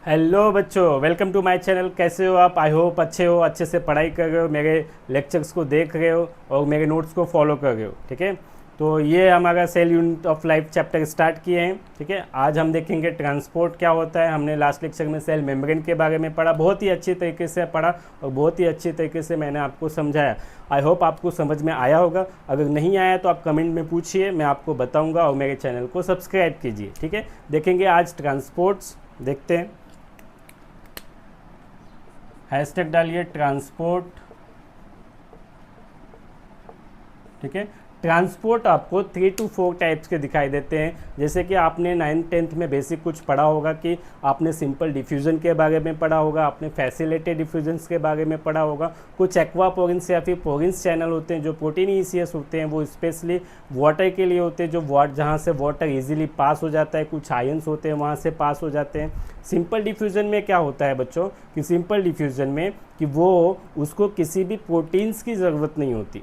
Hello बच्चों, welcome to my channel. कैसे हो आप? आई होप अच्छे हो, अच्छे से पढ़ाई कर रहे हो, मेरे लेक्चर्स को देख रहे हो और मेरे नोट्स को फॉलो कर रहे हो। ठीक है, तो ये हमारा cell unit of life chapter start किए हैं। ठीक है, आज हम देखेंगे ट्रांसपोर्ट क्या होता है। हमने लास्ट लेक्चर में सेल मेम्ब्रेन के बारे में पढ़ा, बहुत ही अच्छी तरीके से पढ़ा और बहुत ही अच्छी तरीके से मैंने आपको समझाया। आई होप आपको समझ में आया होगा। अगर नहीं आया तो आप कमेंट में पूछिए, मैं आपको बताऊँगा। और मेरे चैनल को सब्सक्राइब कीजिए। ठीक है, देखेंगे आज ट्रांसपोर्ट्स, देखते हैं। हैशटैग डालिए ट्रांसपोर्ट। ठीक है, ट्रांसपोर्ट आपको 3 to 4 टाइप्स के दिखाई देते हैं। जैसे कि आपने 9th-10th में बेसिक कुछ पढ़ा होगा कि आपने सिंपल डिफ्यूजन के बारे में पढ़ा होगा, आपने फैसिलेटेड डिफ्यूजन्स के बारे में पढ़ा होगा। कुछ एक्वा पोरिन्स या फिर पोरिन्स चैनल होते हैं जो प्रोटीन ईसीएस होते हैं, वो स्पेशली वाटर के लिए होते हैं, जो जहाँ से वाटर इजीली पास हो जाता है। कुछ आयंस होते हैं वहाँ से पास हो जाते हैं। सिंपल डिफ्यूजन में क्या होता है बच्चों कि सिंपल डिफ्यूजन में कि वो उसको किसी भी प्रोटीन्स की ज़रूरत नहीं होती।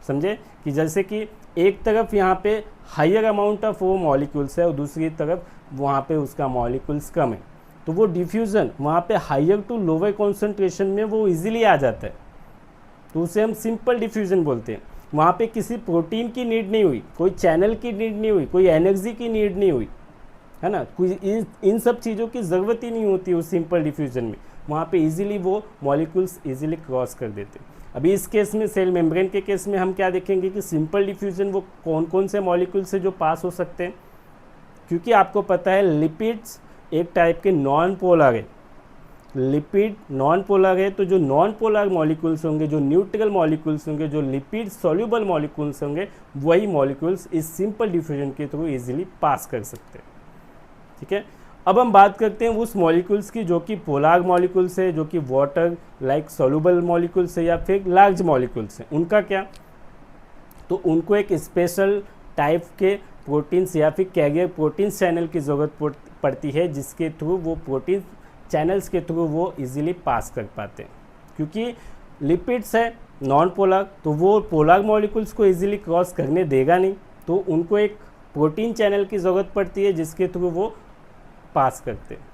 समझे कि जैसे कि एक तरफ यहाँ पे हायर अमाउंट ऑफ वो मॉलिक्यूल्स है और दूसरी तरफ वहाँ पे उसका मॉलिक्यूल्स कम है, तो वो डिफ्यूज़न वहाँ पे हायर टू लोअर कॉन्सेंट्रेशन में वो इजीली आ जाता है, तो उसे हम सिंपल डिफ्यूज़न बोलते हैं। वहाँ पे किसी प्रोटीन की नीड नहीं हुई, कोई चैनल की नीड नहीं हुई, कोई एनर्जी की नीड नहीं हुई, है ना। कोई इन सब चीज़ों की ज़रूरत ही नहीं होती उस सिंपल डिफ्यूज़न में। वहाँ पे इजीली वो मॉलिक्यूल्स इजीली क्रॉस कर देते हैं। अभी इस केस में सेल मेम्ब्रेन के केस में हम क्या देखेंगे कि सिंपल डिफ्यूजन वो कौन कौन से मॉलिक्यूल से जो पास हो सकते हैं, क्योंकि आपको पता है लिपिड्स एक टाइप के नॉन पोलर है। लिपिड नॉन पोलर है, तो जो नॉन पोलर मॉलिक्यूल्स होंगे, जो न्यूट्रल मॉलिक्यूल्स होंगे, जो लिपिड सॉल्युबल मॉलिक्यूल्स होंगे, वही मॉलिक्यूल्स इस सिंपल डिफ्यूजन के थ्रू इजीली पास कर सकते हैं। ठीक है, अब हम बात करते हैं उस मॉलिक्यूल्स की जो कि पोलार मॉलिक्यूल्स है, जो कि वाटर लाइक सॉल्युबल मॉलिक्यूल्स है या फिर लार्ज मॉलिक्यूल्स हैं। उनका क्या, तो उनको एक स्पेशल टाइप के प्रोटीन्स या फिर कैरियर प्रोटीन्स चैनल की ज़रूरत पड़ती है, जिसके थ्रू वो प्रोटीन चैनल्स के थ्रू वो इजीली पास कर पाते हैं। क्योंकि लिपिड्स है नॉन पोलर, तो वो पोलर मॉलिक्यूल्स को इजीली क्रॉस करने देगा नहीं, तो उनको एक प्रोटीन चैनल की ज़रूरत पड़ती है जिसके थ्रू वो पास करते हैं।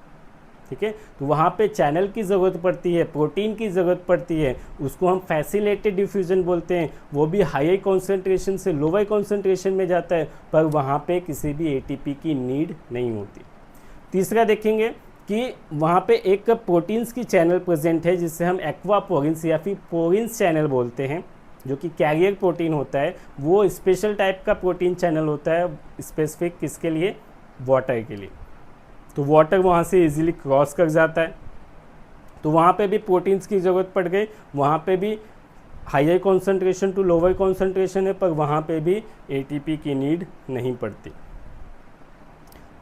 ठीक है, तो वहाँ पे चैनल की ज़रूरत पड़ती है, प्रोटीन की ज़रूरत पड़ती है, उसको हम फैसिलेटेड डिफ्यूजन बोलते हैं। वो भी हाई कॉन्सेंट्रेशन से लोअर कॉन्सेंट्रेशन में जाता है, पर वहाँ पे किसी भी एटीपी की नीड नहीं होती। तीसरा देखेंगे कि वहाँ पे एक प्रोटीन्स की चैनल प्रेजेंट है जिससे हम एक्वा पोरिन्स या फिर पोरिन्स चैनल बोलते हैं, जो कि कैरियर प्रोटीन होता है। वो स्पेशल टाइप का प्रोटीन चैनल होता है, स्पेसिफिक किसके लिए, वाटर के लिए। तो वाटर वहाँ से इजीली क्रॉस कर जाता है, तो वहाँ पे भी प्रोटीन्स की ज़रूरत पड़ गई। वहाँ पे भी higher concentration to lower concentration है, पर वहाँ पे भी एटीपी की नीड नहीं पड़ती।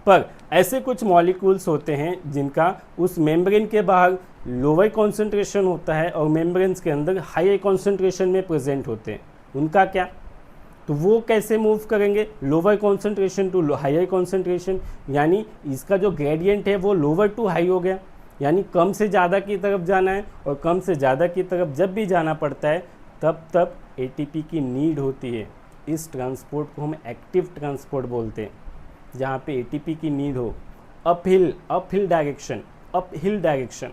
पर ऐसे कुछ मॉलिक्यूल्स होते हैं जिनका उस मेम्ब्रेन के बाहर लोअर कॉन्सेंट्रेशन होता है और मेम्ब्रेन्स के अंदर हायर कॉन्सेंट्रेशन में प्रेजेंट होते हैं। उनका क्या, तो वो कैसे मूव करेंगे, lower concentration to higher concentration, यानी इसका जो ग्रेडियंट है वो लोअर टू हाई हो गया, यानी कम से ज़्यादा की तरफ जाना है। और कम से ज़्यादा की तरफ जब भी जाना पड़ता है तब एटीपी की नीड होती है। इस ट्रांसपोर्ट को हम एक्टिव ट्रांसपोर्ट बोलते हैं, जहाँ पे एटीपी की नीड हो। Uphill direction.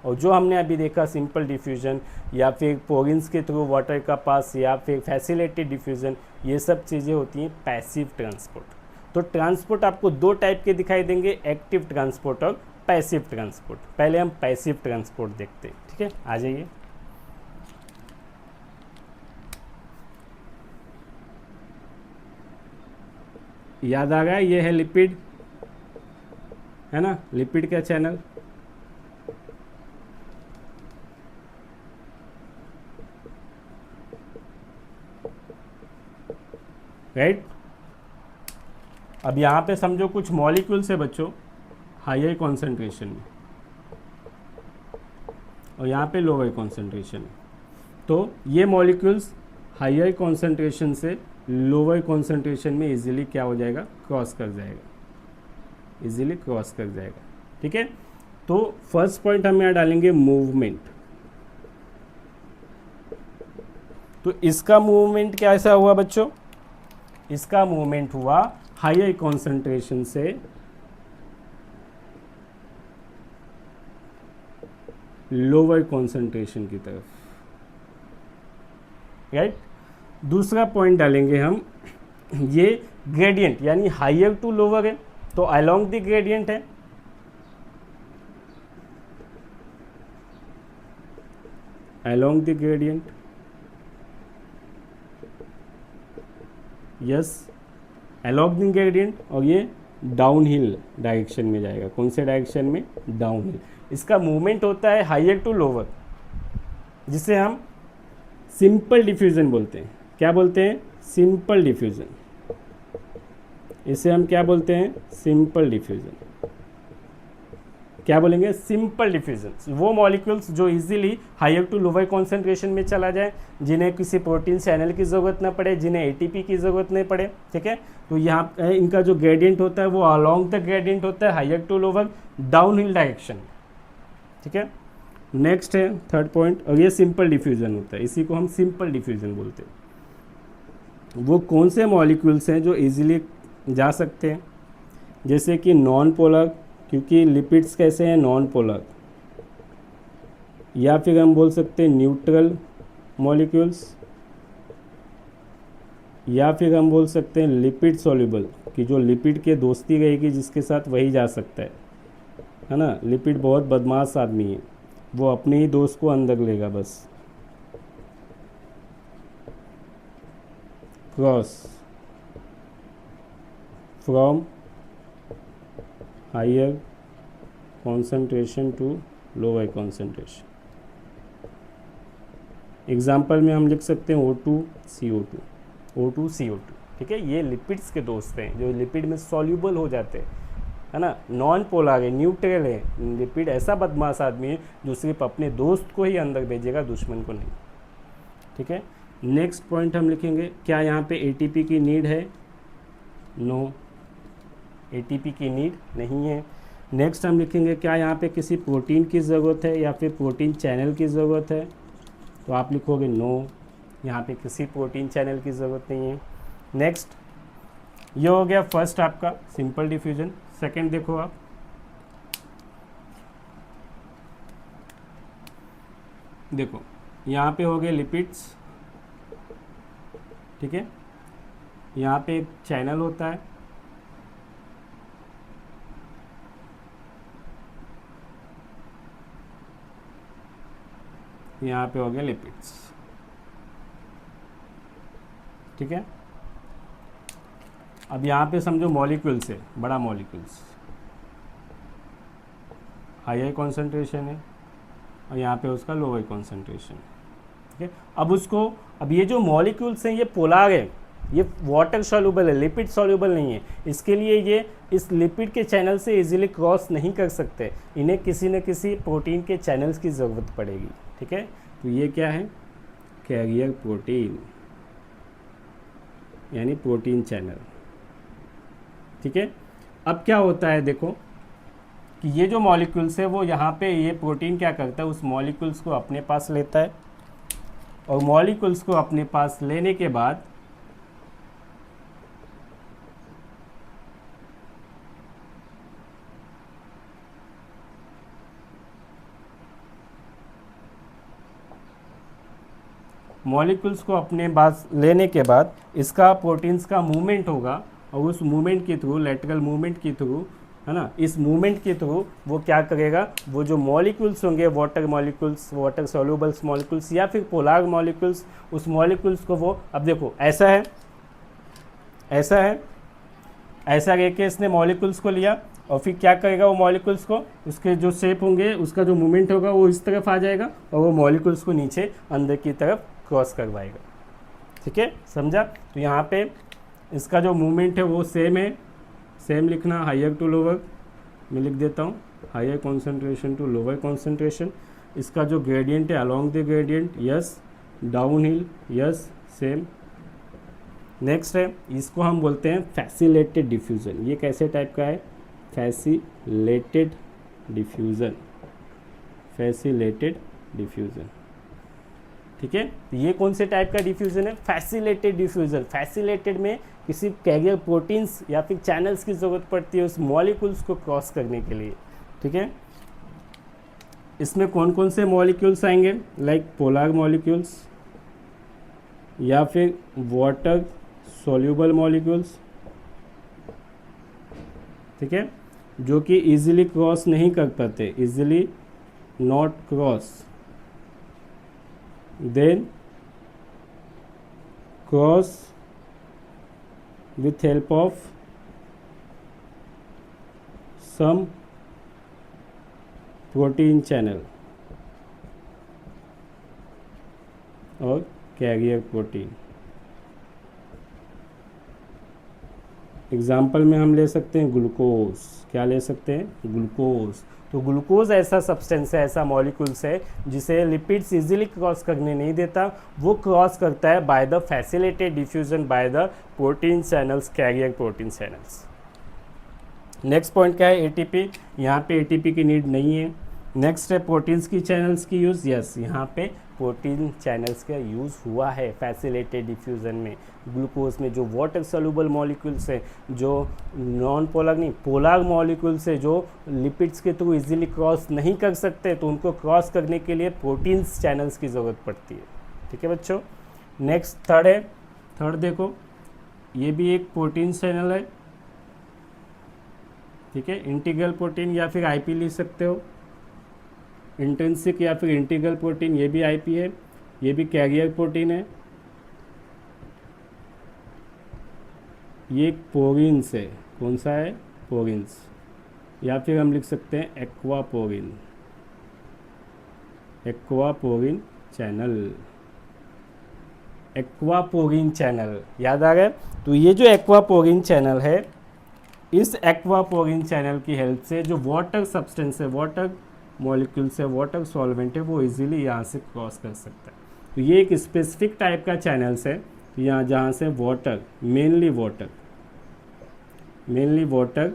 और जो हमने अभी देखा सिंपल डिफ्यूजन या फिर पोरिन्स के थ्रू वाटर का पास या फिर फैसिलेटेड डिफ्यूजन, ये सब चीज़ें होती हैं पैसिव ट्रांसपोर्ट। तो ट्रांसपोर्ट आपको 2 टाइप के दिखाई देंगे, एक्टिव ट्रांसपोर्ट और पैसिव ट्रांसपोर्ट। पहले हम पैसिव ट्रांसपोर्ट देखते हैं। ठीक है, आ जाइए। याद आ गया, ये है लिपिड, है ना, लिपिड का चैनल। राइट, अब यहाँ पे समझो कुछ मॉलिक्यूल्स है बच्चों हायर कॉन्सेंट्रेशन में और यहाँ पे लोअर कॉन्सेंट्रेशन में। तो ये मॉलिक्यूल्स हायर कॉन्सेंट्रेशन से लोअर कॉन्सेंट्रेशन में इजीली क्या हो जाएगा, क्रॉस कर जाएगा, इजीली क्रॉस कर जाएगा। ठीक है, तो फर्स्ट पॉइंट हम यहाँ डालेंगे मूवमेंट। तो इसका मूवमेंट कैसा हुआ बच्चों, इसका मूवमेंट हुआ हायर कॉन्सेंट्रेशन से लोअर कॉन्सेंट्रेशन की तरफ, राइट। दूसरा पॉइंट डालेंगे हम, ये ग्रेडियंट यानी हायर टू लोअर है तो अलोंग द ग्रेडियंट है, along the gradient, yes along the gradient, और ये डाउन हिल डायरेक्शन में जाएगा। कौन से डायरेक्शन में? Down hill. इसका मूवमेंट होता है हायर टू लोअर, जिसे हम सिंपल डिफ्यूजन बोलते हैं। क्या बोलते हैं? Simple diffusion. इसे हम क्या बोलते हैं? Simple diffusion. क्या बोलेंगे? Simple diffusion. वो मॉलिक्यूल्स जो easily higher to lower concentration में चला जाए, जिन्हें किसी प्रोटीन चैनल की ज़रूरत ना पड़े, जिन्हें एटीपी की ज़रूरत नहीं पड़े, ठीक है। तो यहाँ इनका जो ग्रेडियंट होता है वो अलोंग द ग्रेडियंट होता है, higher to lower down hill direction, ठीक है। नेक्स्ट है थर्ड पॉइंट, और ये सिंपल डिफ्यूजन होता है, इसी को हम सिंपल डिफ्यूजन बोलते हैं। वो कौन से मॉलिक्यूल्स हैं जो इजीली जा सकते हैं? जैसे कि नॉन पोलर, क्योंकि लिपिड्स कैसे हैं? नॉन पोलर, या फिर हम बोल सकते हैं न्यूट्रल मॉलिक्यूल्स, या फिर हम बोल सकते हैं लिपिड सॉल्युबल, कि जो लिपिड के दोस्ती रहेगी जिसके साथ वही जा सकता है ना। लिपिड बहुत बदमाश आदमी है, वो अपने ही दोस्त को अंदर लेगा बस। Cross from higher concentration to lower concentration. Example में हम लिख सकते हैं O2CO2, O2CO2, ठीक है। ये लिपिड्स के दोस्त हैं जो लिपिड में सॉल्यूबल हो जाते हैं, है ना। नॉन पोलर है, न्यूट्रल है। लिपिड ऐसा बदमाश आदमी है जो सिर्फ अपने दोस्त को ही अंदर भेजेगा, दुश्मन को नहीं, ठीक है। नेक्स्ट पॉइंट हम लिखेंगे, क्या यहाँ पे एटीपी की नीड है? नो, एटीपी की नीड नहीं है। नेक्स्ट हम लिखेंगे, क्या यहाँ पे किसी प्रोटीन की ज़रूरत है या फिर प्रोटीन चैनल की ज़रूरत है? तो आप लिखोगे नो, यहाँ पे किसी प्रोटीन चैनल की ज़रूरत नहीं है। नेक्स्ट, ये हो गया फर्स्ट आपका सिंपल डिफ्यूजन। सेकंड देखो आप, देखो यहाँ पे हो गए लिपिड्स, ठीक है। यहाँ पे एक चैनल होता है, यहाँ पे हो गया लिपिड्स, ठीक है। अब यहाँ पे समझो मॉलिक्यूल्स है, बड़ा मॉलिक्यूल्स, हायर कॉन्सेंट्रेशन है, और यहाँ पे उसका लोअर कॉन्सेंट्रेशन, ठीक है। अब ये जो मॉलिक्यूल्स हैं ये पोलर है, ये वाटर सॉल्युबल है, लिपिड सॉल्युबल नहीं है। इसके लिए ये इस लिपिड के चैनल से इजीली क्रॉस नहीं कर सकते, इन्हें किसी न किसी प्रोटीन के चैनल्स की ज़रूरत पड़ेगी, ठीक है। तो ये क्या है? कैरियर प्रोटीन, यानी प्रोटीन चैनल, ठीक है। अब क्या होता है, देखो कि ये जो मॉलिक्यूल्स है वो यहाँ पे ये प्रोटीन क्या करता है, उस मॉलिक्यूल्स को अपने पास लेता है, और मॉलिक्यूल्स को अपने पास लेने के बाद इसका प्रोटीन्स का मूवमेंट होगा, और उस मूवमेंट के थ्रू, लेटरल मूवमेंट के थ्रू, है ना, इस मूवमेंट के थ्रू वो क्या करेगा, वो जो मॉलिक्यूल्स होंगे, वाटर मॉलिक्यूल्स, वाटर सॉल्युबल्स मॉलिक्यूल्स या फिर पोलर मॉलिक्यूल्स, उस मॉलिक्यूल्स को वो, अब देखो ऐसा है, ऐसा है, ऐसा लेके इसने मॉलिक्यूल्स को लिया, और फिर क्या करेगा वो मॉलिक्यूल्स को, उसके जो शेप होंगे, उसका जो मूवमेंट होगा वो इस तरफ आ जाएगा, और वो मॉलिक्यूल्स को नीचे अंदर की तरफ क्रॉस करवाएगा, ठीक है, समझा। तो यहाँ पे इसका जो मूवमेंट है वो सेम है, सेम लिखना, हायर टू लोअर, मैं लिख देता हूँ higher concentration to lower concentration. इसका जो ग्रेडियंट है along the gradient, yes, down hill, yes, same. Next है, इसको हम बोलते हैं फैसिलेटेड डिफ्यूज़न। ये कैसे टाइप का है? फैसिलेटेड डिफ्यूज़न, फैसिलेटेड डिफ्यूज़न, ठीक है। तो ये कौन से टाइप का डिफ्यूज़न है? Facilitated diffusion. फैसिलेटेड में किसी कैरियर प्रोटीन्स या फिर चैनल्स की ज़रूरत पड़ती है उस मॉलिक्यूल्स को क्रॉस करने के लिए, ठीक है। इसमें कौन कौन से मॉलिक्यूल्स आएंगे, लाइक पोलर मॉलिक्यूल्स या फिर वाटर सॉल्यूबल मॉलिक्यूल्स, ठीक है, जो कि इजीली क्रॉस नहीं कर पाते, easily not cross, then cross with help of some protein channel और कैरियर प्रोटीन। एग्जाम्पल में हम ले सकते हैं ग्लूकोज, क्या ले सकते हैं, ग्लूकोज। तो ग्लूकोज ऐसा सब्सटेंस है, ऐसा मॉलिक्यूल्स है जिसे लिपिड्स इजीली क्रॉस करने नहीं देता, वो क्रॉस करता है by the facilitated diffusion by the protein channels, carrier protein channels. Next point क्या है, एटीपी। यहाँ पे एटीपी की नीड नहीं है। नेक्स्ट है प्रोटीन्स की चैनल्स की यूज़। यस, यहाँ पे प्रोटीन चैनल्स का यूज़ हुआ है फैसिलिटेड डिफ्यूज़न में। ग्लूकोज में जो वाटर सॉल्युबल मॉलिक्यूल्स है, जो नॉन पोलर नहीं पोलर मॉलिक्यूल्स है, जो लिपिड्स के थ्रू इजीली क्रॉस नहीं कर सकते, तो उनको क्रॉस करने के लिए प्रोटीन्स चैनल्स की ज़रूरत पड़ती है। ठीक है बच्चों। नेक्स्ट थर्ड है, थर्ड देखो, ये भी एक प्रोटीन चैनल है, ठीक है, इंटीग्रल प्रोटीन या फिर आईपी लिख सकते हो, इंट्रिंसिक या फिर इंटीग्रल प्रोटीन, ये भी आईपी है, ये भी कैरियर प्रोटीन है। ये एक पोरिन्स है, कौन सा है, पोरिन्स, या फिर हम लिख सकते हैं aquaporin, aquaporin channel, aquaporin channel, याद आ गया। तो ये जो एक्वापोरिन चैनल है, इस एक्वापोरिन चैनल की हेल्प से जो वाटर सब्सटेंस है, वाटर मॉलिक्यूल्स है, वाटर सॉल्वेंट है, वो इजीली यहाँ से क्रॉस कर सकता है। तो ये एक स्पेसिफिक टाइप का चैनल्स है यहाँ, जहाँ से water, mainly water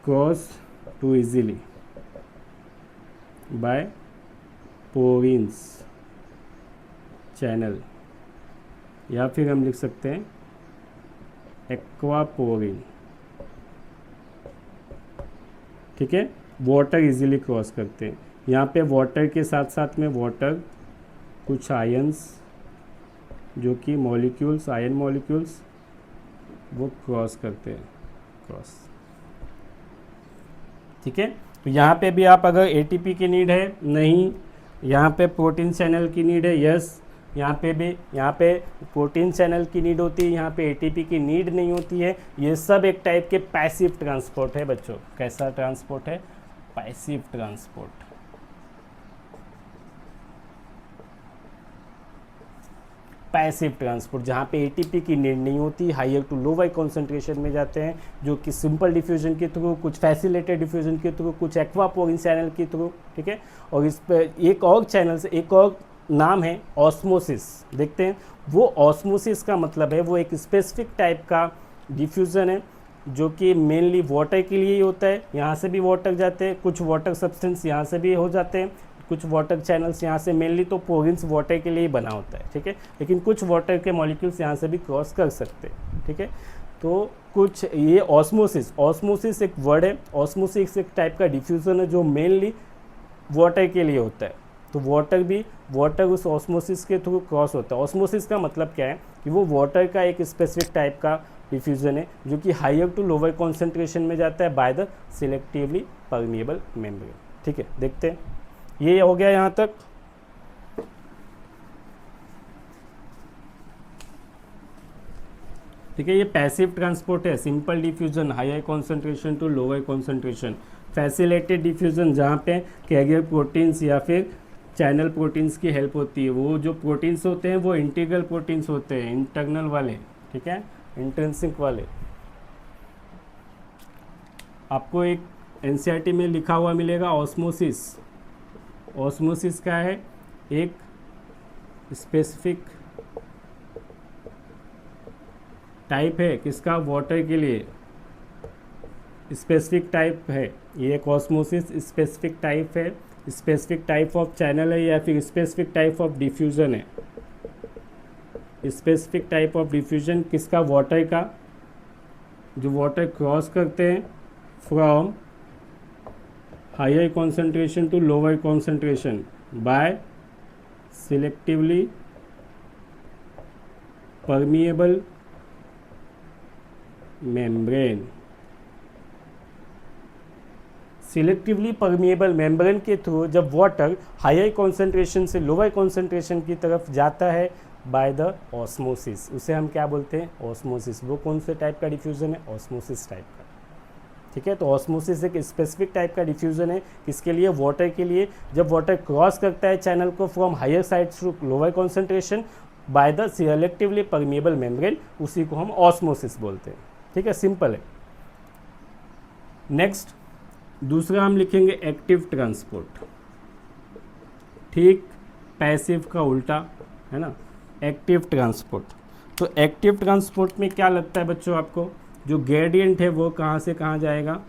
cross to easily by porins channel, या फिर हम लिख सकते हैं एक्वापोरिन, ठीक है, वाटर इजीली क्रॉस करते हैं। यहाँ पे वाटर के साथ साथ में वाटर कुछ आयंस, जो कि मॉलिक्यूल्स, आयन मॉलिक्यूल्स, वो क्रॉस करते हैं, क्रॉस, ठीक है। तो यहाँ पे भी आप अगर एटीपी की नीड है, नहीं, यहाँ पे प्रोटीन चैनल की नीड है, यस, यहाँ पे भी, यहाँ पे प्रोटीन चैनल की नीड होती है, यहाँ पे एटीपी की नीड नहीं होती है। ये सब एक टाइप के पैसिव ट्रांसपोर्ट है बच्चों। कैसा ट्रांसपोर्ट है, पैसिव ट्रांसपोर्ट। पैसिव ट्रांसपोर्ट, जहाँ पे एटीपी की नीड नहीं होती, हायर टू लोअर कॉन्सेंट्रेशन में जाते हैं, जो कि सिंपल डिफ्यूजन के थ्रू, कुछ फैसिलिटेड डिफ्यूजन के थ्रू, कुछ एक्वापोरिन चैनल के थ्रू, ठीक है। और इस पर एक और चैनल से, एक और नाम है ऑस्मोसिस, देखते हैं। वो ऑस्मोसिस का मतलब है, वो एक स्पेसिफिक टाइप का डिफ्यूज़न है, जो कि मेनली वाटर के लिए ही होता है। यहाँ से भी वाटर जाते हैं, कुछ वाटर सब्सटेंस यहाँ से भी हो जाते हैं, कुछ वाटर चैनल्स यहाँ से, मेनली तो पोरिन्स वाटर के लिए ही बना होता है, ठीक है, लेकिन कुछ वाटर के मॉलिक्यूल्स यहाँ से भी क्रॉस कर सकते हैं, ठीक है। तो कुछ ये ऑस्मोसिस एक वर्ड है। ऑस्मोसिस एक टाइप का डिफ्यूज़न है जो मेनली वाटर के लिए होता है। तो वाटर उस ऑस्मोसिस के थ्रू क्रॉस होता है। ऑस्मोसिस का मतलब क्या है कि वो वाटर का एक स्पेसिफिक टाइप का डिफ्यूजन है, जो कि हायर टू लोअर कॉन्सेंट्रेशन में जाता है bye the selectively permeable membrane, ठीक है। देखते हैं, ये हो गया यहाँ तक। ठीक है, ये पैसिव ट्रांसपोर्ट है, simple diffusion, higher concentration to lower concentration. Facilitated diffusion, जहाँ पे कैरियर प्रोटीन्स या फिर चैनल प्रोटीन्स की हेल्प होती है। वो जो प्रोटीन्स होते हैं वो इंटीग्रल प्रोटीन्स होते हैं, इंटरनल वाले, ठीक है, इंट्रिंसिक वाले। आपको एक एनसीईआरटी में लिखा हुआ मिलेगा ऑस्मोसिस। ऑस्मोसिस क्या है, एक स्पेसिफिक टाइप है, किसका, वाटर के लिए स्पेसिफिक टाइप है। ये एक ऑस्मोसिस स्पेसिफिक टाइप है, स्पेसिफिक टाइप ऑफ चैनल है, या फिर स्पेसिफिक टाइप ऑफ डिफ्यूजन है। स्पेसिफिक टाइप ऑफ डिफ्यूजन किसका, वाटर का, जो वाटर क्रॉस करते हैं from higher concentration to lower concentration by selectively permeable membrane। Selectively permeable membrane के थ्रू जब वाटर हायर कॉन्सेंट्रेशन से लोअर कॉन्सेंट्रेशन की तरफ जाता है बाय द ऑस्मोसिस, उसे हम क्या बोलते हैं? ऑस्मोसिस। वो कौन से टाइप का डिफ्यूजन है? ऑस्मोसिस टाइप का। ठीक है, तो ऑस्मोसिस एक स्पेसिफिक टाइप का डिफ्यूजन है, किसके लिए? वाटर के लिए। जब वाटर क्रॉस करता है चैनल को from higher side to lower concentration by the selectively permeable membrane, उसी को हम ऑस्मोसिस बोलते हैं। ठीक है, सिंपल है। नेक्स्ट दूसरा हम लिखेंगे एक्टिव ट्रांसपोर्ट। ठीक, पैसिव का उल्टा है ना, एक्टिव ट्रांसपोर्ट। तो एक्टिव ट्रांसपोर्ट में क्या लगता है बच्चों आपको? जो ग्रेडियंट है वो कहाँ से कहाँ जाएगा?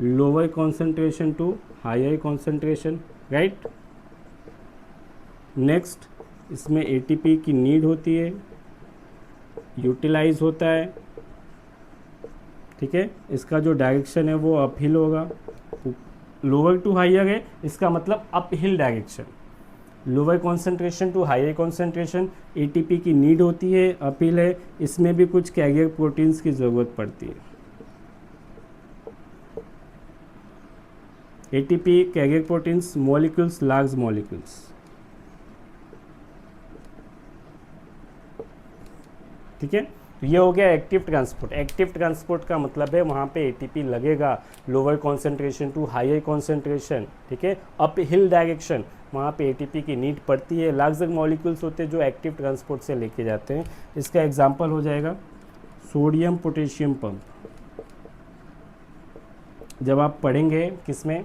Lower concentration to higher concentration, right. Next इसमें एटीपी की नीड होती है, यूटिलाइज होता है। ठीक है, इसका जो डायरेक्शन है वो अपहिल होगा। लोअर टू हायर है, इसका मतलब uphill direction. Lower concentration to higher concentration, ATP की नीड होती है, अपील है। इसमें भी कुछ कैरियर प्रोटीन्स की ज़रूरत पड़ती है। ATP carrier proteins, molecules, large molecules. ठीक है, तो ये हो गया एक्टिव ट्रांसपोर्ट। एक्टिव ट्रांसपोर्ट का मतलब है वहाँ पे एटीपी लगेगा lower concentration to higher concentration. ठीक है, अप हिल डायरेक्शन, वहाँ पे एटीपी की नीड पड़ती है। लार्जर मॉलिक्यूल्स होते हैं जो एक्टिव ट्रांसपोर्ट से लेके जाते हैं। इसका एग्जांपल हो जाएगा सोडियम पोटेशियम पंप। जब आप पढ़ेंगे किसमें?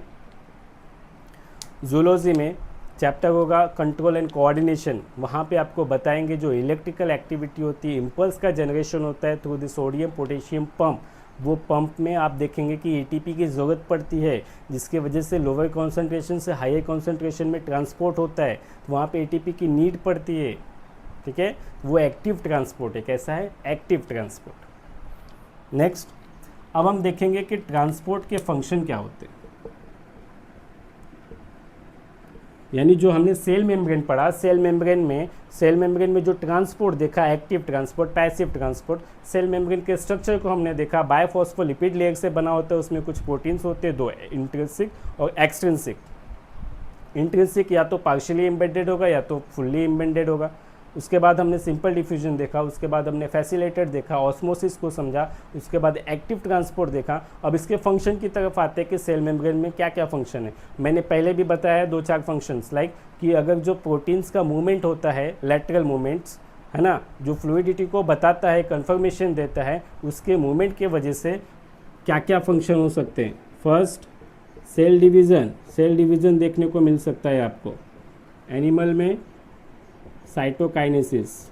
जूलॉजी में चैप्टर होगा कंट्रोल एंड कोऑर्डिनेशन, वहाँ पे आपको बताएंगे जो इलेक्ट्रिकल एक्टिविटी होती है, इम्पल्स का जनरेशन होता है through the sodium potassium pump. वो पंप में आप देखेंगे कि एटीपी की ज़रूरत पड़ती है, जिसके वजह से लोअर कॉन्सेंट्रेशन से हायर कॉन्सेंट्रेशन में ट्रांसपोर्ट होता है, तो वहाँ पे एटीपी की नीड पड़ती है। ठीक है, वो एक्टिव ट्रांसपोर्ट है। कैसा है? Active transport. नेक्स्ट अब हम देखेंगे कि ट्रांसपोर्ट के फंक्शन क्या होते हैं। यानी जो हमने सेल मेम्ब्रेन पढ़ा, सेल मेम्ब्रेन में जो ट्रांसपोर्ट देखा, active transport, passive transport. Cell membrane के स्ट्रक्चर को हमने देखा, बायोफॉस्फोलिपिड लेयर से बना होता है, उसमें कुछ प्रोटीन्स होते हैं, दो, इंट्रिंसिक और एक्सट्रिंसिक। इंट्रिंसिक या तो पार्शियली एम्बेडेड होगा या तो फुल्ली एम्बेडेड होगा। उसके बाद हमने सिंपल डिफ्यूजन देखा, उसके बाद हमने फैसिलेटेड देखा, ऑस्मोसिस को समझा, उसके बाद एक्टिव ट्रांसपोर्ट देखा। अब इसके फंक्शन की तरफ आते हैं कि सेल मेम्ब्रेन में क्या क्या फंक्शन है। मैंने पहले भी बताया है 2-4 फंक्शंस, लाइक कि अगर जो प्रोटीन्स का मूवमेंट होता है, लैटरल मूवमेंट्स है ना, जो फ्लूइडिटी को बताता है, कन्फर्मेशन देता है, उसके मूवमेंट के वजह से क्या क्या फंक्शन हो सकते हैं। फर्स्ट, सेल डिवीज़न देखने को मिल सकता है आपको। एनिमल में साइटोकाइनेसिस।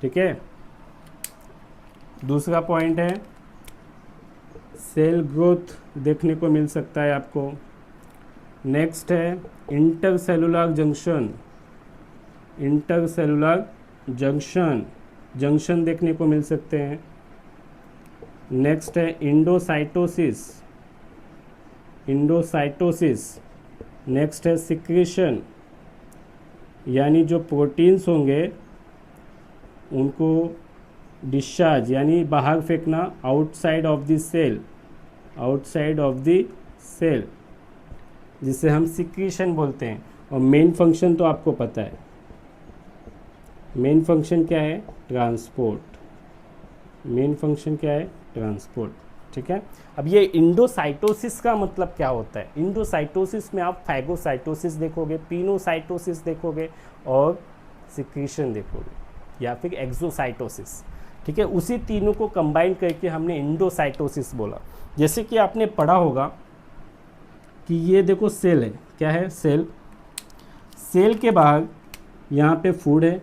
ठीक है, दूसरा पॉइंट है सेल ग्रोथ देखने को मिल सकता है आपको। नेक्स्ट है इंटरसेलुलर जंक्शन देखने को मिल सकते हैं। नेक्स्ट है इंडोसाइटोसिस। नेक्स्ट है सिक्रेशन, यानी जो प्रोटीन्स होंगे उनको डिस्चार्ज यानी बाहर फेंकना, आउटसाइड ऑफ द सेल, जिसे हम सिक्रीशन बोलते हैं। और मेन फंक्शन तो आपको पता है, मेन फंक्शन क्या है? ट्रांसपोर्ट। ठीक है, अब ये इंडोसाइटोसिस का मतलब क्या होता है? इंडोसाइटोसिस में आप फैगोसाइटोसिस देखोगे, पिनोसाइटोसिस देखोगे और सिक्रीशन देखोगे, या फिर एक्सोसाइटोसिस। ठीक है, उसी तीनों को कंबाइन करके हमने इंडोसाइटोसिस बोला। जैसे कि आपने पढ़ा होगा कि ये देखो सेल है, क्या है? सेल के बाहर यहाँ पे फूड है,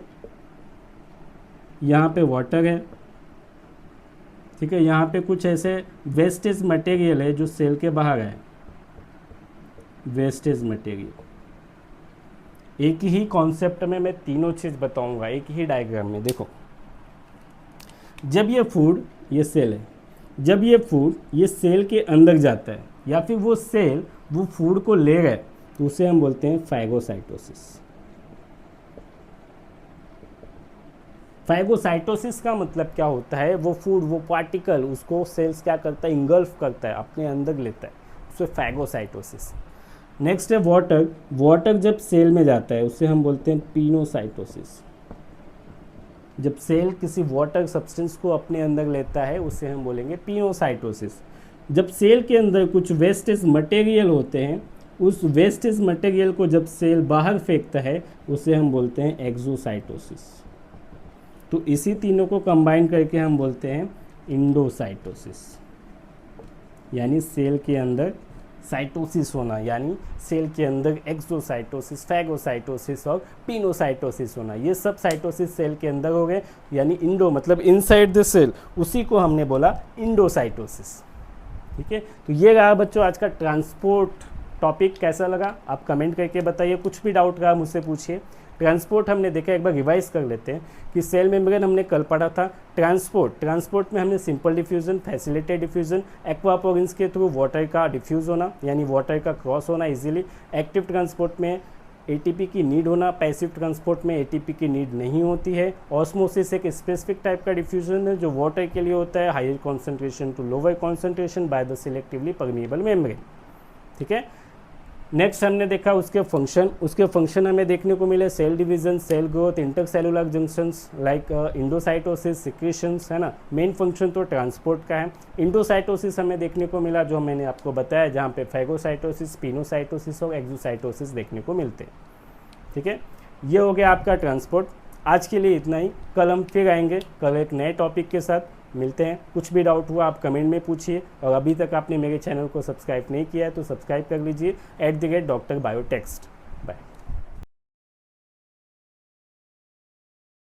यहाँ पे वाटर है। ठीक है, यहाँ पे कुछ ऐसे वेस्टेज मटेरियल है जो सेल के बाहर है, वेस्टेज मटेरियल। एक ही कॉन्सेप्ट में मैं तीनों चीज़ बताऊंगा एक ही डायग्राम में। देखो, जब ये फूड, ये सेल है, जब ये फूड ये सेल के अंदर जाता है, या फिर वो सेल वो फूड को ले गए, तो उसे हम बोलते हैं फैगोसाइटोसिस। फैगोसाइटोसिस का मतलब क्या होता है, वो फूड, वो पार्टिकल, उसको सेल्स क्या करता है, इंगल्फ करता है, अपने अंदर लेता है, उसे फैगोसाइटोसिस। नेक्स्ट है वाटर। वाटर जब सेल में जाता है उसे हम बोलते हैं पिनोसाइटोसिस। जब सेल किसी वाटर सब्सटेंस को अपने अंदर लेता है उसे हम बोलेंगे पिनोसाइटोसिस। जब सेल के अंदर कुछ वेस्टेज मटेरियल होते हैं, उस वेस्टेज मटेरियल को जब सेल बाहर फेंकता है उसे हम बोलते हैं एक्सोसाइटोसिस। तो इसी तीनों को कंबाइन करके हम बोलते हैं इंडोसाइटोसिस, यानी सेल के अंदर साइटोसिस होना, यानी सेल के अंदर एक्सोसाइटोसिस, फैगोसाइटोसिस और पिनोसाइटोसिस होना। ये सब साइटोसिस सेल के अंदर हो गए, यानी इंडो मतलब इनसाइड द सेल, उसी को हमने बोला इंडोसाइटोसिस। ठीक है, तो ये रहा बच्चों आज का ट्रांसपोर्ट टॉपिक। कैसा लगा आप कमेंट करके बताइए, कुछ भी डाउट रहा मुझसे पूछिए। ट्रांसपोर्ट हमने देखा, एक बार रिवाइज कर लेते हैं कि सेल मेम्ब्रेन हमने कल पढ़ा था। ट्रांसपोर्ट में हमने simple diffusion, facilitated diffusion, aquaporins के थ्रू वाटर का डिफ्यूज होना, यानी वाटर का क्रॉस होना इजीली। एक्टिव ट्रांसपोर्ट में एटीपी की नीड होना, पैसिव ट्रांसपोर्ट में एटीपी की नीड नहीं होती है। ऑस्मोसिस एक स्पेसिफिक टाइप का डिफ्यूजन है जो वाटर के लिए होता है, higher concentration to lower concentration by the selectively permeable membrane. ठीक है, नेक्स्ट हमने देखा उसके फंक्शन हमें देखने को मिले, cell division, cell growth, intercellular junctions like endocytosis, secretions, है ना। मेन फंक्शन तो ट्रांसपोर्ट का है। इंडोसाइटोसिस हमें देखने को मिला जो मैंने आपको बताया, जहाँ पे फैगोसाइटोसिस, पिनोसाइटोसिस और एक्सोसाइटोसिस देखने को मिलते हैं। ठीक है, ये हो गया आपका ट्रांसपोर्ट। आज के लिए इतना ही, कल हम फिर आएंगे, कल एक नए टॉपिक के साथ मिलते हैं। कुछ भी डाउट हुआ आप कमेंट में पूछिए, और अभी तक आपने मेरे चैनल को सब्सक्राइब नहीं किया है तो सब्सक्राइब कर लीजिए @Dr. Biotext। बाय।